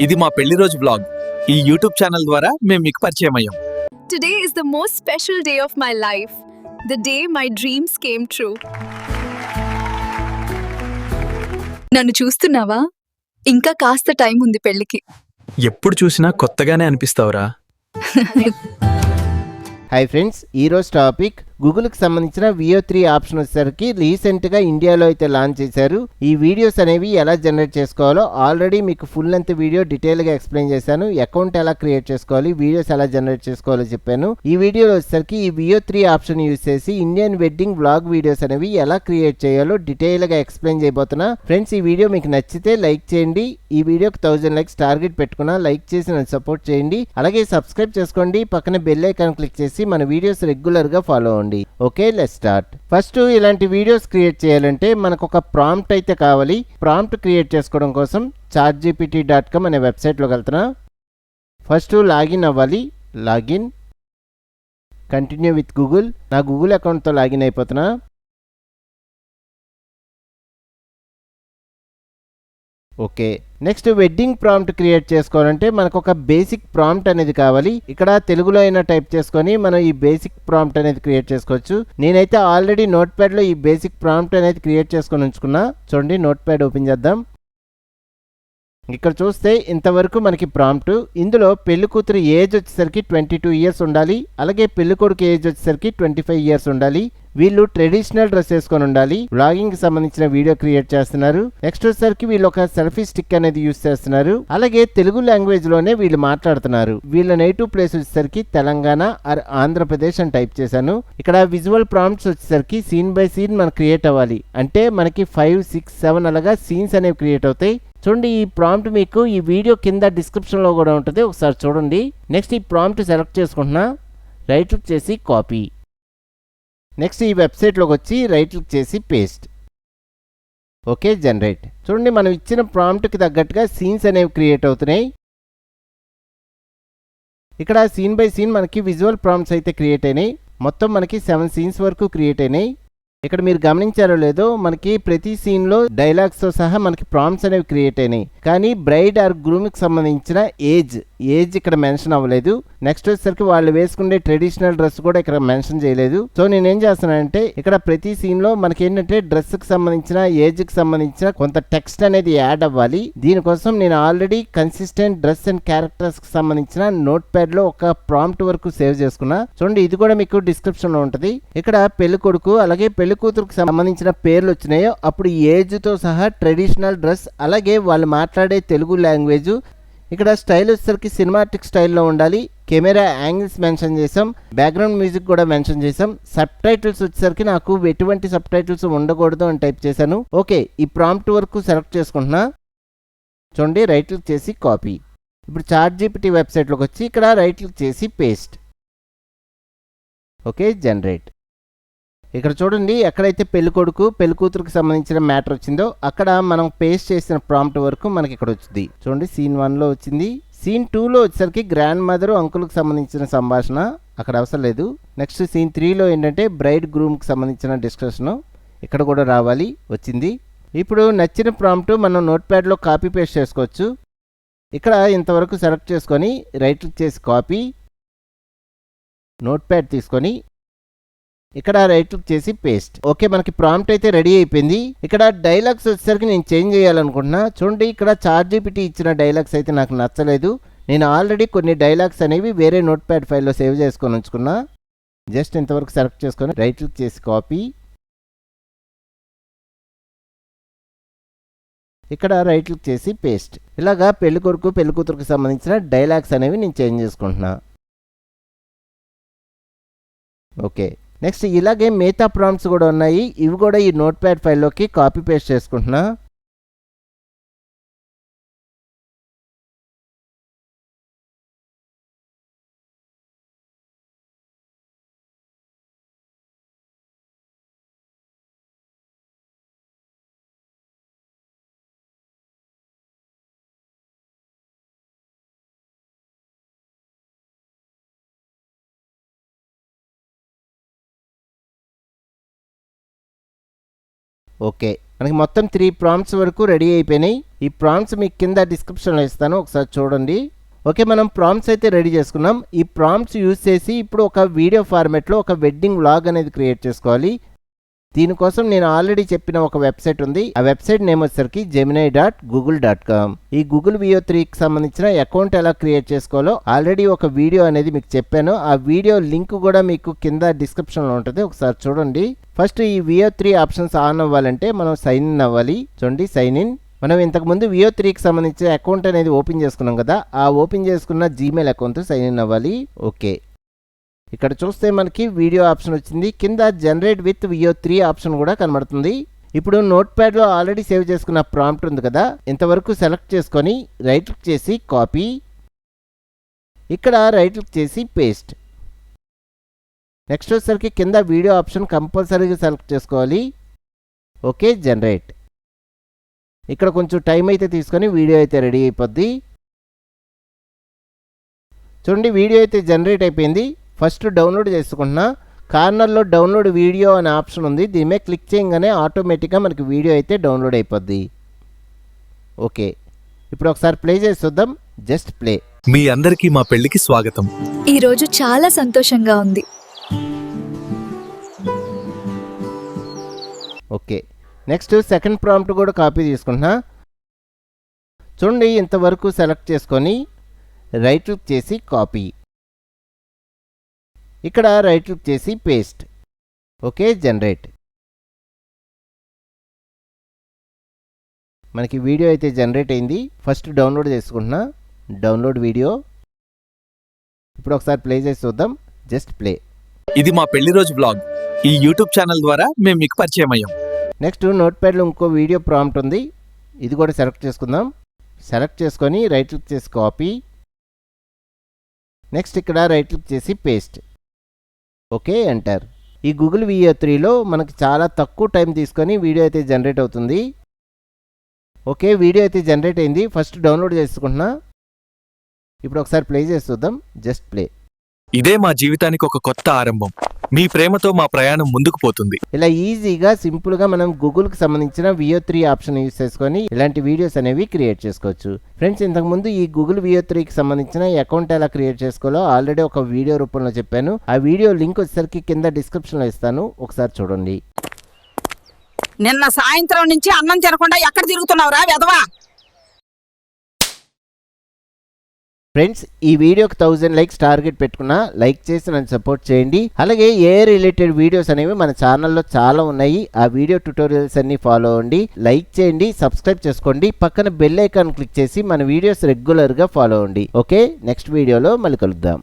ఇది మా పెళ్లి రోజు వ్లాగ్. ఈ యూట్యూబ్ ఛానల్ ద్వారా మేము మీకు పరిచయం అయ్యాం. Today is the most special day of my life. The day my dreams came true. నన్ను చూస్తున్నావా? ఇంకా కాస్త టైం ఉంది పెళ్లికి. ఎప్పుడు చూసినా కొత్తగానే అనిపిస్తావురా. హాయ్ ఫ్రెండ్స్, ఈరోజు టాపిక్ గూగుల్కి సంబంధించిన VO3 ఆప్షన్ వచ్చేసరికి రీసెంట్గా ఇండియాలో అయితే లాంచ్ చేశారు. ఈ వీడియోస్ అనేవి ఎలా జనరేట్ చేసుకోవాలో ఆల్రెడీ మీకు ఫుల్ లెంత్ వీడియో డీటెయిల్గా ఎక్స్ప్లెయిన్ చేశాను. అకౌంట్ ఎలా క్రియేట్ చేసుకోవాలి, వీడియోస్ ఎలా జనరేట్ చేసుకోవాలో చెప్పాను. ఈ వీడియోలో వచ్చేసరికి ఈ VO3 ఆప్షన్ యూజ్ చేసి ఇండియన్ వెడ్డింగ్ వ్లాగ్ వీడియోస్ అనేవి ఎలా క్రియేట్ చేయాలో డీటెయిల్గా ఎక్స్ప్లెయిన్ చేయబోతున్నా. ఫ్రెండ్స్, ఈ వీడియో మీకు నచ్చితే లైక్ చేయండి. ఈ వీడియోకి 1000 లైక్స్ టార్గెట్ పెట్టుకున్నా. లైక్ చేసి నన్ను సపోర్ట్ చేయండి. అలాగే సబ్స్క్రైబ్ చేసుకోండి. పక్కన బెల్ ఐకాన్ క్లిక్ చేసి మన వీడియోస్ రెగ్యులర్గా ఫాలో అవ్వండి. Okay, let's start. ఫస్ట్ ఇలాంటి వీడియోస్ క్రియేట్ చేయాలంటే మనకు ఒక ప్రాంప్ట్ అయితే కావాలి. ప్రాంప్ట్ క్రియేట్ చేసుకోవడం కోసం chatgpt.com అనే వెబ్సైట్లోకి వెళ్తున్నా. ఫస్ట్ లాగిన్ అవ్వాలి. Login, continue with Google. నా గూగుల్ అకౌంట్తో లాగిన్ అయిపోతున్నా. Okay, next wedding prompt create చేసుకోవాలంటే మనకు ఒక బేసిక్ ప్రాంప్ట్ అనేది కావాలి. ఇక్కడ తెలుగులో అయినా టైప్ చేసుకొని మనం ఈ బేసిక్ ప్రాంప్ట్ అనేది క్రియేట్ చేసుకోవచ్చు. నేనైతే ఆల్రెడీ నోట్ ప్యాడ్లో ఈ బేసిక్ ప్రాంప్ట్ అనేది క్రియేట్ చేసుకొని ఉంచుకున్నా. చూడండి, నోట్ ప్యాడ్ ఓపెన్ చేద్దాం. ఇక్కడ చూస్తే ఇంతవరకు మనకి ప్రాంప్ట్. ఇందులో పెళ్లి కూతురు ఏజ్ వచ్చేసరికి 22 ఇయర్స్ ఉండాలి. అలాగే పెళ్లి కొడుకు ఏజ్ వచ్చేసరికి 25 ఇయర్స్ ఉండాలి. వీళ్ళు ట్రెడిషనల్ డ్రెస్ వేసుకొని ఉండాలి. వ్లాగింగ్ కి సంబంధించిన వీడియో క్రియేట్ చేస్తున్నారు. నెక్స్ట్ వచ్చేసరికి వీళ్ళు ఒక సెల్ఫీ స్టిక్ అనేది యూజ్ చేస్తున్నారు. అలాగే తెలుగు లాంగ్వేజ్ లోనే వీళ్ళు మాట్లాడుతున్నారు. వీళ్ళ నేటివ్ ప్లేస్ వచ్చేసరికి తెలంగాణ ఆర్ ఆంధ్రప్రదేశ్ అని టైప్ చేశాను. ఇక్కడ విజువల్ ప్రాంప్ట్స్ వచ్చేసరికి సీన్ బై సీన్ మనకు క్రియేట్ అవ్వాలి. అంటే మనకి 5, 6, 7 అలాగా సీన్స్ అనేవి క్రియేట్ అవుతాయి. చూడండి, ఈ ప్రాంప్ట్ మీకు ఈ వీడియో కింద డిస్క్రిప్షన్లో కూడా ఉంటుంది, ఒకసారి చూడండి. నెక్స్ట్ ఈ ప్రాంప్ట్ సెలెక్ట్ చేసుకుంటున్నా. రైట్ క్లిక్ చేసి కాపీ. నెక్స్ట్ ఈ వెబ్సైట్లోకి వచ్చి రైట్ క్లిక్ చేసి పేస్ట్. Okay, generate. చూడండి, మనం ఇచ్చిన ప్రాంప్ట్కి తగ్గట్టుగా సీన్స్ అనేవి క్రియేట్ అవుతున్నాయి. ఇక్కడ సీన్ బై సీన్ మనకి విజువల్ ప్రాంప్ట్స్ అయితే క్రియేట్ అయినాయి. మొత్తం మనకి 7 సీన్స్ వరకు క్రియేట్ అయినాయి. ఇక్కడ మీరు గమనించారో లేదో, మనకి ప్రతి సీన్లో డైలాగ్స్తో సహా మనకి ప్రాంప్ట్స్ అనేవి క్రియేట్ అయినాయి. కానీ బ్రైడ్ ఆర్ గ్రూమ్కి సంబంధించిన ఏజ్ ఇక్కడ మెన్షన్ అవ్వలేదు. నెక్స్ట్ వచ్చేసరికి వాళ్ళు వేసుకునే ట్రెడిషనల్ డ్రెస్ కూడా ఇక్కడ మెన్షన్ చేయలేదు. సో నేనేం చేస్తున్నానంటే ఇక్కడ ప్రతి సీన్లో మనకి ఏంటంటే డ్రెస్కి సంబంధించిన ఏజ్కి సంబంధించిన కొంత టెక్స్ట్ అనేది యాడ్ అవ్వాలి. దీనికోసం నేను ఆల్రెడీ కన్సిస్టెంట్ డ్రెస్ అండ్ క్యారెక్టర్స్కి సంబంధించిన నోట్ ప్యాడ్లో ఒక ప్రాంప్ట్ వరకు సేవ్ చేసుకున్నా. చూడండి, ఇది కూడా మీకు డిస్క్రిప్షన్లో ఉంటుంది. ఇక్కడ పెళ్లి కొడుకు అలాగే పెళ్లి కూతురుకు సంబంధించిన పేర్లు వచ్చినాయో అప్పుడు ఏజ్తో సహా ట్రెడిషనల్ డ్రెస్ అలాగే వాళ్ళు మాట్లాడే తెలుగు లాంగ్వేజ్. ఇక్కడ స్టైల్ వచ్చేసరికి సినిమాటిక్ స్టైల్లో ఉండాలి. కెమెరా యాంగిల్స్ మెన్షన్ చేసాం. బ్యాక్గ్రౌండ్ మ్యూజిక్ కూడా మెన్షన్ చేసాం. సబ్ టైటిల్స్ వచ్చేసరికి నాకు ఎటువంటి సబ్ టైటిల్స్ ఉండకూడదు అని టైప్ చేశాను. ఓకే, ఈ ప్రాంప్ట్ వరకు సెలెక్ట్ చేసుకుంటున్నా. చూడండి, రైట్ క్లిక్ చేసి కాపీ. ఇప్పుడు ChatGPT వెబ్సైట్లోకి వచ్చి ఇక్కడ రైట్ క్లిక్ చేసి పేస్ట్. Okay, generate. ఇక్కడ చూడండి, ఎక్కడైతే పెళ్లి కొడుకు పెళ్లి కూతురుకి సంబంధించిన మ్యాటర్ వచ్చిందో అక్కడ మనం పేస్ట్ చేసిన ప్రాంప్ట్ వరకు మనకి ఇక్కడ వచ్చింది. చూడండి, సీన్ 1లో వచ్చింది. సీన్ 2లో వచ్చేసరికి గ్రాండ్ మదర్ అంకుల్కి సంబంధించిన సంభాషణ అక్కడ అవసరం లేదు. నెక్స్ట్ సీన్ 3లో ఏంటంటే బ్రైడ్ గ్రూమ్కి సంబంధించిన డిస్కషను ఇక్కడ కూడా రావాలి, వచ్చింది. ఇప్పుడు నచ్చిన ప్రాంప్ట్ మనం నోట్ ప్యాడ్లో కాపీ పేస్ట్ చేసుకోవచ్చు. ఇక్కడ ఇంతవరకు సెలెక్ట్ చేసుకొని రైట్ క్లిక్ చేసి కాపీ, నోట్ ప్యాడ్ తీసుకొని ఇక్కడ రైట్ క్లిక్ చేసి పేస్ట్. ఓకే, మనకి ప్రాంప్ట్ అయితే రెడీ అయిపోయింది. ఇక్కడ డైలాగ్స్ వచ్చేసరికి నేను చేంజ్ చేయాలనుకుంటున్నా. చూడండి, ఇక్కడ ChatGPT ఇచ్చిన డైలాగ్స్ అయితే నాకు నచ్చలేదు. నేను ఆల్రెడీ కొన్ని డైలాగ్స్ అనేవి వేరే నోట్ ప్యాడ్ ఫైల్లో సేవ్ చేసుకొని ఉంచుకున్నా. జస్ట్ ఇంతవరకు సెలెక్ట్ చేసుకొని రైట్ క్లిక్ చేసి కాపీ, ఇక్కడ రైట్ క్లిక్ చేసి పేస్ట్. ఇలాగా పెళ్లి కొడుకు పెళ్లి కూతురుకు సంబంధించిన డైలాగ్స్ అనేవి నేను చేంజ్ చేసుకుంటున్నా. ఓకే, నెక్స్ట్ ఇలాగే మిగతా ప్రాంప్ట్స్ కూడా ఉన్నాయి. ఇవి కూడా ఈ నోట్ ప్యాడ్ ఫైల్లోకి కాపీ పేస్ట్ చేసుకుంటున్నా. ఓకే, మనకి మొత్తం 3 ప్రాంప్ట్స్ వరకు రెడీ అయిపోయినాయి. ఈ ప్రాంప్ట్స్ మీకు కింద డిస్క్రిప్షన్లో ఇస్తాను, ఒకసారి చూడండి. ఓకే, మనం ప్రాంప్ట్స్ అయితే రెడీ చేసుకున్నాం. ఈ ప్రాంప్ట్స్ యూజ్ చేసి ఇప్పుడు ఒక వీడియో ఫార్మాట్లో ఒక వెడ్డింగ్ వ్లాగ్ అనేది క్రియేట్ చేసుకోవాలి. దీనికోసం నేను ఆల్రెడీ చెప్పిన ఒక వెబ్సైట్ ఉంది. ఆ వెబ్సైట్ నేమ్ వచ్చేసరికి gemini.google.com. ఈ గూగుల్ VO3కి సంబంధించిన అకౌంట్ ఎలా క్రియేట్ చేసుకోవాలో ఆల్రెడీ ఒక వీడియో అనేది మీకు చెప్పాను. ఆ వీడియో లింక్ కూడా మీకు కింద డిస్క్రిప్షన్లో ఉంటుంది, ఒకసారి చూడండి. ఫస్ట్ ఈ VO3 ఆప్షన్స్ ఆన్ అవ్వాలంటే మనం సైన్ ఇన్ అవ్వాలి. చూడండి, సైన్ ఇన్. మనం ఇంతకుముందు VO3కి సంబంధించిన అకౌంట్ అనేది ఓపెన్ చేసుకున్నాం కదా, ఆ ఓపెన్ చేసుకున్న జీమెయిల్ అకౌంట్ సైన్ ఇన్ అవ్వాలి. ఓకే, ఇక్కడ చూస్తే మనకి వీడియో ఆప్షన్ వచ్చింది. కింద జనరేట్ విత్ VO3 ఆప్షన్ కూడా కనబడుతుంది. ఇప్పుడు నోట్ ప్యాడ్లో ఆల్రెడీ సేవ్ చేసుకున్న ప్రాంప్ట్ ఉంది కదా, ఇంతవరకు సెలెక్ట్ చేసుకొని రైట్ క్లిక్ చేసి కాపీ, ఇక్కడ రైట్ క్లిక్ చేసి పేస్ట్. నెక్స్ట్ వచ్చేసరికి కింద వీడియో ఆప్షన్ కంపల్సరీగా సెలెక్ట్ చేసుకోవాలి. Okay, generate. ఇక్కడ కొంచెం టైం అయితే తీసుకొని వీడియో అయితే రెడీ అయిపోద్ది. చూడండి, వీడియో అయితే జనరేట్ అయిపోయింది. ఫస్ట్ డౌన్లోడ్ చేసుకుంటున్నా. కార్నర్లో డౌన్లోడ్ వీడియో అనే ఆప్షన్ ఉంది, దీని మీద క్లిక్ చేయగానే ఆటోమేటిక్గా మనకి వీడియో అయితే డౌన్లోడ్ అయిపోద్ది. ఓకే, ఇప్పుడు ఒకసారి ప్లే చేసి చూద్దాం. Just play. మీ అందరికీ మా పెళ్లికి స్వాగతం. ఈ రోజు చాలా సంతోషంగా ఉంది. ఓకే, నెక్స్ట్ సెకండ్ ప్రాంప్ట్ కూడా కాపీ తీసుకుంటున్నా. చూడండి, ఇంతవరకు సెలెక్ట్ చేసుకొని రైట్ క్లిక్ చేసి కాపీ, ఇక్కడ రైట్ క్లిక్ చేసి పేస్ట్. Okay, generate. మనకి వీడియో అయితే జనరేట్ అయింది. ఫస్ట్ డౌన్లోడ్ చేసుకుంటున్నా, డౌన్లోడ్ వీడియో. ఇప్పుడు ఒకసారి ప్లే చేసి చూద్దాం. Just play. ఇది మా పెళ్లి రోజు బ్లాగ్. ఈ యూట్యూబ్ ఛానల్ ద్వారా మేము మీకు పరిచయం అయ్యాం. నెక్స్ట్ నోట్ ప్యాడ్లో ఇంకో వీడియో ప్రాంప్ట్ ఉంది, ఇది కూడా సెలెక్ట్ చేసుకుందాం. సెలెక్ట్ చేసుకొని రైట్ క్లిక్ చేసి కాపీ, నెక్స్ట్ ఇక్కడ రైట్ క్లిక్ చేసి పేస్ట్. Okay, enter. ఈ గూగుల్ VO3లో మనకి చాలా తక్కువ టైం తీసుకొని వీడియో అయితే జనరేట్ అవుతుంది. ఓకే, వీడియో అయితే జనరేట్ అయింది. ఫస్ట్ డౌన్లోడ్ చేసుకుంటున్నా. ఇప్పుడు ఒకసారి ప్లే చేసి చూద్దాం. Just play. ఇదే మా జీవితానికి ఒక కొత్త ఆరంభం. మీ ప్రేమతో మా ప్రయాణం ముందుకు పోతుంది. ఇలా ఈజీగా సింపుల్గా మనం గూగుల్కి సంబంధించిన VO3 ఆప్షన్ యూజ్ చేసుకొని ఇలాంటి వీడియోస్ అనేవి క్రియేట్ చేసుకోవచ్చు. ఫ్రెండ్స్, ఇంతకుముందు ఈ గూగుల్ VO3కి సంబంధించిన అకౌంట్ ఎలా క్రియేట్ చేసుకోవాలో ఆల్రెడీ ఒక వీడియో రూపంలో చెప్పాను. ఆ వీడియో లింక్ వచ్చేసరికి కింద డిస్క్రిప్షన్లో ఇస్తాను, ఒకసారి చూడండి. నిన్న సాయంత్రం నుంచి అన్నం తినకుండా ఎక్కడ తిరుగుతున్నావురా వెధవా? ఫ్రెండ్స్, ఈ వీడియోకి 1000 లైక్స్ టార్గెట్ పెట్టుకున్నా, లైక్ చేసి నన్ను సపోర్ట్ చేయండి. అలాగే ఏ రిలేటెడ్ వీడియోస్ అనేవి మన ఛానల్లో చాలా ఉన్నాయి, ఆ వీడియో ట్యుటోరియల్స్ అన్ని ఫాలో అవ్వండి. లైక్ చేయండి, సబ్స్క్రైబ్ చేసుకోండి, పక్కన బెల్ ఐకాన్ క్లిక్ చేసి మన వీడియోస్ రెగ్యులర్గా ఫాలో అవ్వండి. ఓకే, నెక్స్ట్ వీడియోలో మళ్ళీ కలుద్దాం.